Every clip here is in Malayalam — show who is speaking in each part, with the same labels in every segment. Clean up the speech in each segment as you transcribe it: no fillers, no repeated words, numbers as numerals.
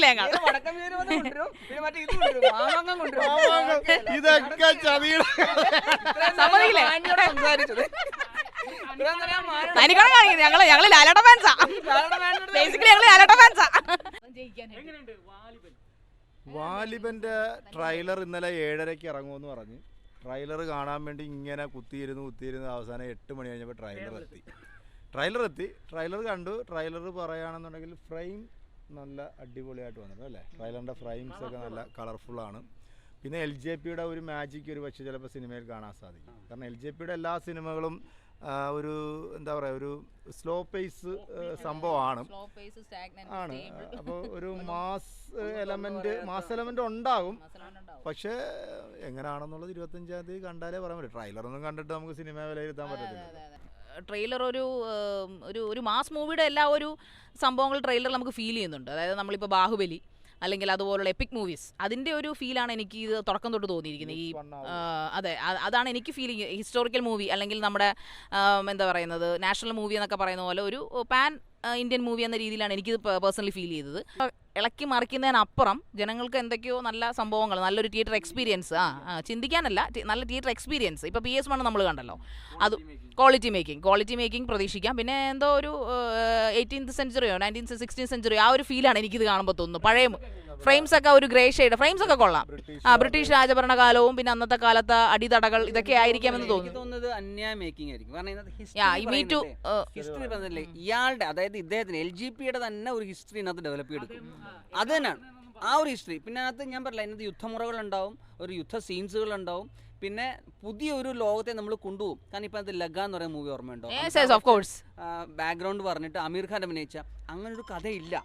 Speaker 1: സമ്മതിക്കില്ല ഞങ്ങൾ.
Speaker 2: ഇതൊക്കെ ചതിയുടെ
Speaker 1: സമ്മതിക്കില്ലേ? തനിക്കണം കാണിക്കുന്നത് ഞങ്ങള് ലാലേട്ട ഫാൻസാ. ബേസിക്കലി ഞങ്ങള് ലാലേട്ട ഫാൻസാ.
Speaker 2: വാലിബന്റെ ട്രailer ഇന്നലെ 7:30 ഇറങ്ങുമെന്ന് പറഞ്ഞ് ട്രailer കാണാൻ വേണ്ടി ഇങ്ങനെ കുത്തിയിരുന്ന് അവസാനം 8 മണി കഴിഞ്ഞപ്പോൾ ട്രailer കണ്ടു. ട്രailer പറയുകയാണെന്നുണ്ടെങ്കിൽ ഫ്രെയിം നല്ല അടിപൊളിയായിട്ട് വന്നിട്ടുണ്ട് അല്ലേ? ട്രailerൻ്റെ ഫ്രെയിംസ് ഒക്കെ നല്ല കളർഫുള്ളാണ്. പിന്നെ LJPയുടെ ഒരു മാജിക് ഒരു പക്ഷേ ചിലപ്പോൾ സിനിമയിൽ കാണാൻ സാധിക്കും. കാരണം LJPയുടെ എല്ലാ സിനിമകളും ഒരു എന്താ പറയുക, ഒരു സ്ലോ പേസ് സംഭവമാണ്. അപ്പോൾ ഒരു മാസ് എലമെന്റ് ഉണ്ടാകും. പക്ഷേ എങ്ങനെയാണെന്നുള്ളത് 25-ാം തീയതി കണ്ടാലേ പറയാൻ പറ്റും. ട്രailerൊന്നും കണ്ടിട്ട് നമുക്ക് സിനിമ വിലയിരുത്താൻ പറ്റത്തില്ല.
Speaker 1: ട്രെയിലർ ഒരു മാസ് മൂവിയുടെ എല്ലാ ഒരു സംഭവങ്ങൾ ട്രെയിലർ നമുക്ക് ഫീൽ ചെയ്യുന്നുണ്ട്. അതായത് നമ്മളിപ്പോൾ ബാഹുബലി അല്ലെങ്കിൽ അതുപോലുള്ള എപ്പിക് മൂവീസ്, അതിൻ്റെ ഒരു ഫീലാണ് എനിക്ക് ഇത് തുടക്കം തൊട്ട് തോന്നിയിരിക്കുന്നത്. ഈ അതെ, അതാണ് എനിക്ക് ഫീലിംഗ്. ഹിസ്റ്റോറിക്കൽ മൂവി അല്ലെങ്കിൽ നമ്മുടെ എന്താ പറയുന്നത്, നാഷണൽ മൂവി എന്നൊക്കെ പറയുന്ന പോലെ ഒരു പാൻ ഇന്ത്യൻ മൂവി എന്ന രീതിയിലാണ് എനിക്കിത് പേഴ്സണലി ഫീൽ ചെയ്തത്. ഇളക്കി മറിക്കുന്നതിനപ്പുറം ജനങ്ങൾക്ക് എന്തൊക്കെയോ നല്ല സംഭവങ്ങൾ, നല്ലൊരു തിയേറ്റർ എക്സ്പീരിയൻസ്, ചിന്തിക്കാനല്ല, നല്ല തിയേറ്റർ എക്സ്പീരിയൻസ്. ഇപ്പോൾ PS1 നമ്മൾ കണ്ടല്ലോ, അത് ക്വാളിറ്റി മേക്കിംഗ് പ്രതീക്ഷിക്കാം. പിന്നെ എന്തോ ഒരു 18th സെഞ്ചുറിയോ 16th സെഞ്ചുറിയോ ആ ഒരു ഫീലാണ് എനിക്കിത് കാണുമ്പോൾ തോന്നുന്നു. പഴയ ഫ്രെയിംസ് ഒക്കെ ഒരു ഗ്രേ ഷെയ്ഡ്, ഫ്രെയിംസ് ഒക്കെ കൊള്ളാം. ബ്രിട്ടീഷ് രാജഭരണകാലവും പിന്നെ അന്നത്തെ കാലത്ത് അടിതടകൾ ഇതൊക്കെ ആയിരിക്കാമെന്ന് തോന്നുന്നത്.
Speaker 3: ഇയാളുടെ, അതായത് ഇദ്ദേഹത്തിന് LGPയുടെ തന്നെ ഒരു ഹിസ്റ്ററി ഇതിനകത്ത് ഡെവലപ്പ് ചെയ്തെടുക്കും. അത് തന്നെയാണ് ആ ഒരു ഹിസ്റ്ററി. പിന്നെ അതിനകത്ത് ഞാൻ പറഞ്ഞില്ല, അതിനകത്ത് യുദ്ധമുറകളുണ്ടാവും, ഒരു യുദ്ധ സീൻസുകളുണ്ടാവും. പിന്നെ പുതിയൊരു ലോകത്തെ നമ്മൾ കൊണ്ടുപോകും. കാരണം ഇപ്പം അത് ലഗ എന്ന് പറയുന്ന മൂവി ഓർമ്മയുണ്ടോ? ബാക്ക്ഗ്രൗണ്ട് പറഞ്ഞിട്ട് അമീർ ഖാൻ അഭിനയിച്ച അങ്ങനെ ഒരു കഥയില്ല.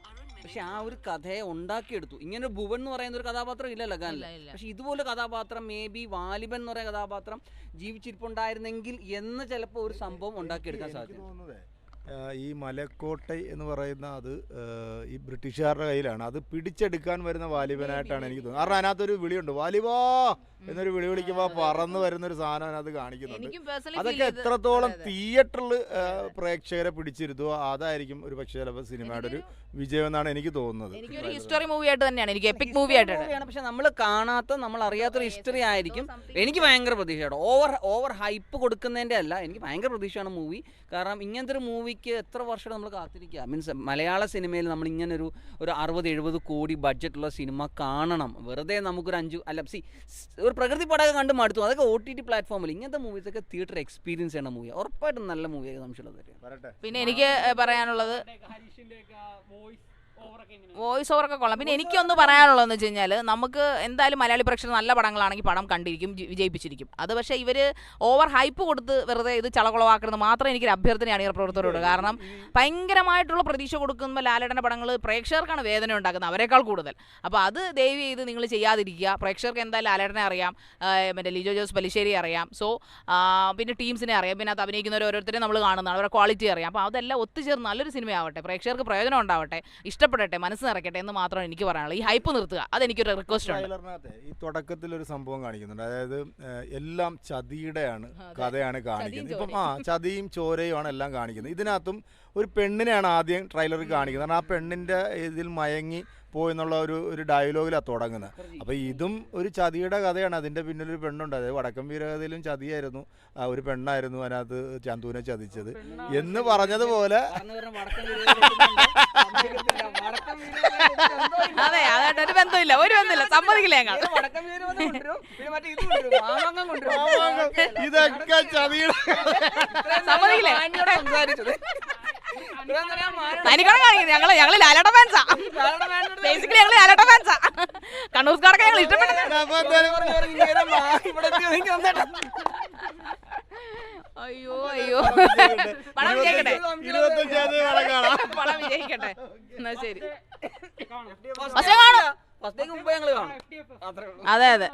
Speaker 3: പക്ഷെ ആ ഒരു കഥയെ ഉണ്ടാക്കിയെടുത്തു. ഇങ്ങനെ ഭുവൻ എന്ന് പറയുന്ന ഒരു കഥാപാത്രം ഇല്ല ലഗാനിൽ. പക്ഷെ ഇതുപോലെ കഥാപാത്രം മേ ബി വാലിബൻ എന്ന് പറയുന്ന കഥാപാത്രം ജീവിച്ചിരിപ്പുണ്ടായിരുന്നെങ്കിൽ എന്ന് ചിലപ്പോൾ ഒരു സംഭവം ഉണ്ടാക്കിയെടുക്കാൻ സാധിക്കും.
Speaker 2: ഈ മലക്കോട്ടൈ എന്ന് പറയുന്ന അത് ഈ ബ്രിട്ടീഷുകാരുടെ കയ്യിലാണ്. അത് പിടിച്ചെടുക്കാൻ വരുന്ന വാലിബനായിട്ടാണ് എനിക്ക് തോന്നുന്നത്. കാരണം അതിനകത്തൊരു വിളിയുണ്ട്, വാലിബാ എന്നൊരു വിളി വിളിക്കുമ്പോൾ പറന്ന് വരുന്നൊരു സാധനം അതിനകത്ത് കാണിക്കുന്നുണ്ട്. അതൊക്കെ എത്രത്തോളം തിയേറ്ററിൽ പ്രേക്ഷകരെ പിടിച്ചിരുത്തുമോ അതായിരിക്കും ഒരു പക്ഷേ ചിലപ്പോൾ സിനിമയുടെ ഒരു വിജയം എന്നാണ് എനിക്ക് തോന്നുന്നത്.
Speaker 1: ഹിസ്റ്ററി മൂവി ആയിട്ട് തന്നെയാണ്, എനിക്ക് എപ്പിക് മൂവി ആയിട്ടാണ്.
Speaker 3: പക്ഷെ നമ്മൾ കാണാത്ത, നമ്മൾ അറിയാത്തൊരു ഹിസ്റ്ററി ആയിരിക്കും. എനിക്ക് ഭയങ്കര പ്രതീക്ഷയാണ്. ഓവർ ഹൈപ്പ് കൊടുക്കുന്നതിൻ്റെ അല്ല, എനിക്ക് ഭയങ്കര പ്രതീക്ഷയാണ് മൂവി. കാരണം ഇങ്ങനത്തെ ഒരു മൂവിക്ക് എത്ര വർഷം നമ്മൾ കാത്തിരിക്കുക. മീൻസ് മലയാള സിനിമയിൽ നമ്മൾ ഇങ്ങനെ ഒരു 60-70 കോടി ബഡ്ജറ്റുള്ള സിനിമ കാണണം. വെറുതെ നമുക്കൊരു 5 അല്ല ഒരു പ്രകൃതി പടമൊക്കെ കണ്ട് മടുത്തു. അതൊക്കെ OTT പ്ലാറ്റ്ഫോമിൽ. ഇങ്ങനത്തെ മൂവീസൊക്കെ തിയേറ്റർ എക്സ്പീരിയൻസ് ചെയ്യണ മൂവി, ഉറപ്പായിട്ടും നല്ല മൂവിയൊക്കെ സംശയമുള്ളത്.
Speaker 1: പിന്നെ എനിക്ക് പറയാനുള്ളത് വോയിസ് ഓവറൊക്കെ കൊള്ളാം. പിന്നെ എനിക്കൊന്ന് പറയാനുള്ളതെന്ന് വെച്ച് കഴിഞ്ഞാൽ, നമുക്ക് എന്തായാലും മലയാളി പ്രേക്ഷകർ നല്ല പടങ്ങളാണെങ്കിൽ പടം കണ്ടിരിക്കും, വിജയിപ്പിച്ചിരിക്കും. അത് പക്ഷേ ഇവർ ഓവർ ഹൈപ്പ് കൊടുത്ത് വെറുതെ ഇത് ചളകുളവാക്കുന്നത് മാത്രം എനിക്കൊരു അഭ്യർത്ഥനയാണ് ഈ പ്രവർത്തകരോട്. കാരണം ഭയങ്കരമായിട്ടുള്ള പ്രതീക്ഷ കൊടുക്കുമ്പോൾ ലാലേട്ടൻ്റെ പടങ്ങൾ പ്രേക്ഷകർക്കാണ് വേദന ഉണ്ടാക്കുന്നത് അവരെക്കാൾ കൂടുതൽ. അപ്പോൾ അത് ദയവ് ചെയ്ത് നിങ്ങൾ ചെയ്യാതിരിക്കുക. പ്രേക്ഷകർക്ക് എന്തായാലും ലാലേട്ടനെ അറിയാം, മറ്റേ ലിജോ ജോസ് പല്ലിശ്ശേരി അറിയാം, സോ പിന്നെ ടീംസിനെ അറിയാം, പിന്നെ അത് അഭിനയിക്കുന്നവർ ഓരോരുത്തരെയും നമ്മൾ കാണുന്നതാണ്, അവരുടെ ക്വാളിറ്റി അറിയാം. അപ്പോൾ അതെല്ലാം ഒത്തുചേർന്ന് നല്ലൊരു സിനിമയാവട്ടെ, പ്രേക്ഷകർക്ക് പ്രയോജനം ഉണ്ടാവട്ടെ, ഇഷ്ടപ്പെടട്ടെ, മനസ്സ് നിറയ്ക്കട്ടെ എന്ന് മാത്രമാണ് എനിക്ക് പറയാനുള്ളത്. ഈ ഹൈപ്പ് നിർത്തുക, അതെനിക്കൊരു റിക്വസ്റ്റ് ആണ്.
Speaker 2: ഈ തുടക്കത്തിലൊരു സംഭവം കാണിക്കുന്നുണ്ട്, അതായത് എല്ലാം ചതിയുടെയാണ് കഥയാണ് കാണിക്കുന്നത്. ഇപ്പം ചതിയും ചോരയുമാണ് എല്ലാം കാണിക്കുന്നത്. ഇതിനകത്തും ഒരു പെണ്ണിനെയാണ് ആദ്യം ട്രെയിലറിൽ കാണിക്കുന്നത്. കാരണം ആ പെണ്ണിൻ്റെ ഇതിൽ മയങ്ങി പോയെന്നുള്ള ഒരു ഡയലോഗിലാണ് തുടങ്ങുന്നത്. അപ്പോൾ ഇതും ഒരു ചതിയുടെ കഥയാണ്. അതിൻ്റെ പിന്നിലൊരു പെണ്ണുണ്ട്. അതായത് വടക്കം വീരകഥയിലും ചതിയായിരുന്നു, ഒരു പെണ്ണായിരുന്നു അതിനകത്ത് ചന്തുവിനെ ചതിച്ചത് എന്ന് പറഞ്ഞതുപോലെ.
Speaker 1: അതെ, അതായിട്ടൊരു ബന്ധമില്ല, ഒരു ബന്ധമില്ല, സമ്മതിക്കില്ല ഞങ്ങൾ.
Speaker 2: ഇതൊക്കെ ചതിയുടെ
Speaker 1: സമ്മതിക്കില്ലേ? തനിക്കണം കാണിക്കുന്നത് ഞങ്ങള് ലാലേട്ട ഫാൻസാ. ബേസിക്കലി ഞങ്ങള് ലാലേട്ട ഫാൻസാ. കണ്ണൂർക്കാർക്ക് ഞങ്ങൾ ഇഷ്ടപ്പെട്ടത്. അയ്യോ പണം വിജയിക്കട്ടെ, പണം വിജയിക്കട്ടെ. എന്നാ ശരി, പക്ഷേ കാണും. അതെ.